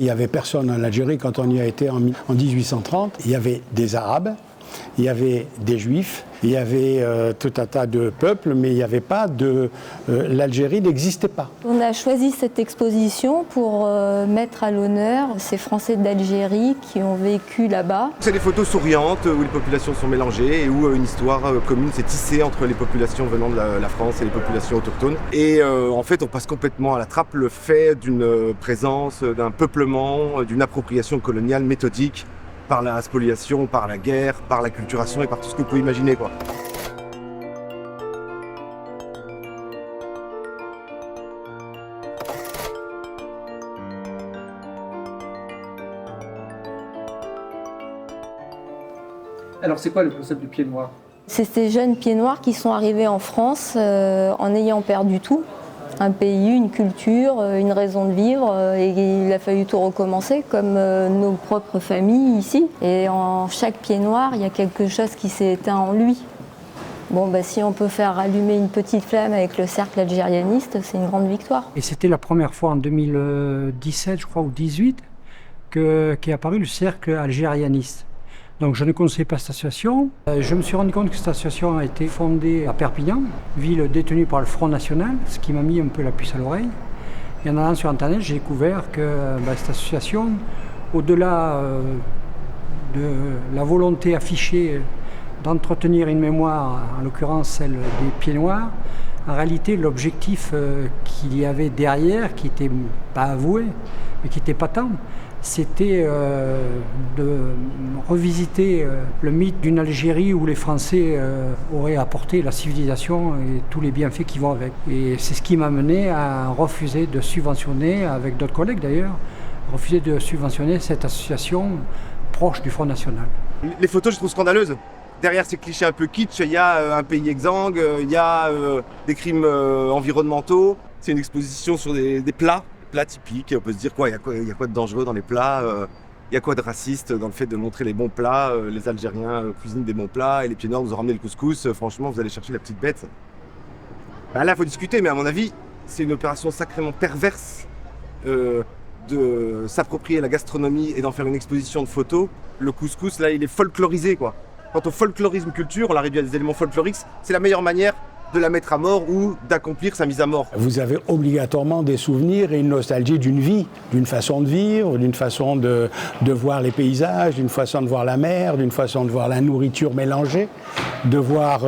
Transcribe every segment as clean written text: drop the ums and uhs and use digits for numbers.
Il n'y avait personne en Algérie quand on y a été en 1830. Il y avait des Arabes, il y avait des Juifs, il y avait tout un tas de peuples, mais il n'y avait pas de... l'Algérie n'existait pas. On a choisi cette exposition pour mettre à l'honneur ces Français d'Algérie qui ont vécu là-bas. C'est des photos souriantes où les populations sont mélangées et où une histoire commune s'est tissée entre les populations venant de la France et les populations autochtones. Et en fait, on passe complètement à la trappe le fait d'une présence, d'un peuplement, d'une appropriation coloniale méthodique par la spoliation, par la guerre, par l'acculturation et par tout ce que vous pouvez imaginer, quoi. Alors c'est quoi le concept du pied noir? C'est ces jeunes pieds noirs qui sont arrivés en France en ayant perdu tout. Un pays, une culture, une raison de vivre, et il a fallu tout recommencer comme nos propres familles ici. Et en chaque pied noir, il y a quelque chose qui s'est éteint en lui. Bon, bah, si on peut faire allumer une petite flamme avec le cercle algérianiste, c'est une grande victoire. Et c'était la première fois en 2017, je crois, ou 2018, qu'est apparu le cercle algérianiste. Donc je ne connaissais pas cette association. Je me suis rendu compte que cette association a été fondée à Perpignan, ville détenue par le Front National, ce qui m'a mis un peu la puce à l'oreille. Et en allant sur Internet, j'ai découvert que cette association, au-delà de la volonté affichée d'entretenir une mémoire, en l'occurrence celle des pieds noirs, en réalité l'objectif qu'il y avait derrière, qui n'était pas avoué, mais qui était patent, c'était de revisiter le mythe d'une Algérie où les Français auraient apporté la civilisation et tous les bienfaits qui vont avec. Et c'est ce qui m'a mené à refuser de subventionner, avec d'autres collègues d'ailleurs, refuser de subventionner cette association proche du Front National. Les photos, je trouve scandaleuses. Derrière ces clichés un peu kitsch, il y a un pays exsangue, il y a des crimes environnementaux. C'est une exposition sur des plats typiques. On peut se dire quoi, il y a quoi de dangereux dans les plats, il y a quoi de raciste dans le fait de montrer les bons plats. Les Algériens cuisinent des bons plats et les pieds noirs nous ont ramené le couscous. Franchement, vous allez chercher la petite bête. Ben là, il faut discuter, mais à mon avis, c'est une opération sacrément perverse de s'approprier la gastronomie et d'en faire une exposition de photos. Le couscous, là, il est folklorisé, quoi. Quant au folklorisme culture, on l'a réduit à des éléments folkloriques, c'est la meilleure manière de la mettre à mort ou d'accomplir sa mise à mort. Vous avez obligatoirement des souvenirs et une nostalgie d'une vie, d'une façon de vivre, d'une façon de voir les paysages, d'une façon de voir la mer, d'une façon de voir la nourriture mélangée, de voir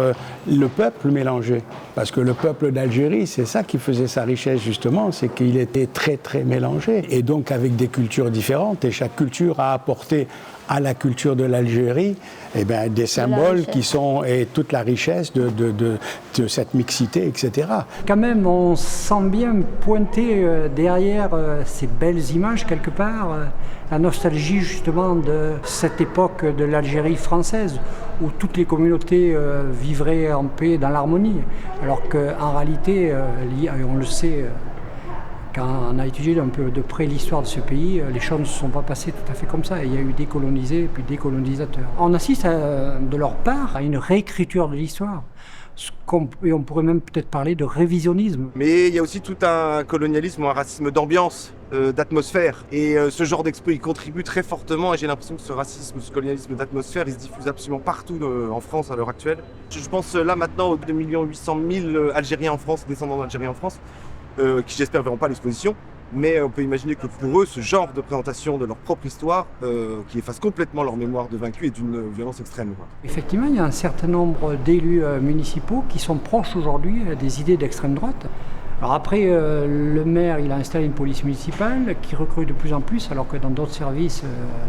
le peuple mélangé. Parce que le peuple d'Algérie, c'est ça qui faisait sa richesse justement, c'est qu'il était très très mélangé. Et donc avec des cultures différentes, et chaque culture a apporté à la culture de l'Algérie des symboles qui sont, et toute la richesse de cette mixité, etc. Quand même, on sent bien pointer derrière ces belles images, quelque part, la nostalgie justement de cette époque de l'Algérie française, où toutes les communautés vivraient en paix, dans l'harmonie. Alors qu'en réalité, on le sait, quand on a étudié un peu de près l'histoire de ce pays, les choses ne se sont pas passées tout à fait comme ça. Il y a eu des colonisés puis des colonisateurs. On assiste de leur part à une réécriture de l'histoire. Et on pourrait même peut-être parler de révisionnisme. Mais il y a aussi tout un colonialisme, un racisme d'ambiance, d'atmosphère. Et ce genre d'expo, il contribue très fortement. Et j'ai l'impression que ce racisme, ce colonialisme d'atmosphère, il se diffuse absolument partout en France à l'heure actuelle. Je pense là maintenant aux 2 800 000 Algériens en France, descendants d'Algériens en France, qui j'espère ne verront pas l'exposition. Mais on peut imaginer que pour eux, ce genre de présentation de leur propre histoire, qui efface complètement leur mémoire de vaincu, est d'une violence extrême, quoi. Effectivement, il y a un certain nombre d'élus municipaux qui sont proches aujourd'hui des idées d'extrême droite. Alors après, le maire, il a installé une police municipale qui recrute de plus en plus, alors que dans d'autres services,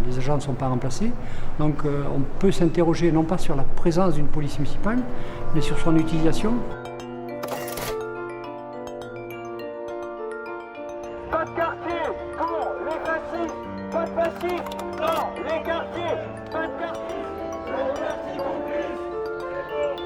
les agents ne sont pas remplacés. Donc on peut s'interroger non pas sur la présence d'une police municipale, mais sur son utilisation. Pas de quartier pour les fascistes, pas de fascistes, non, les quartiers, pas de quartier. Merci, complice.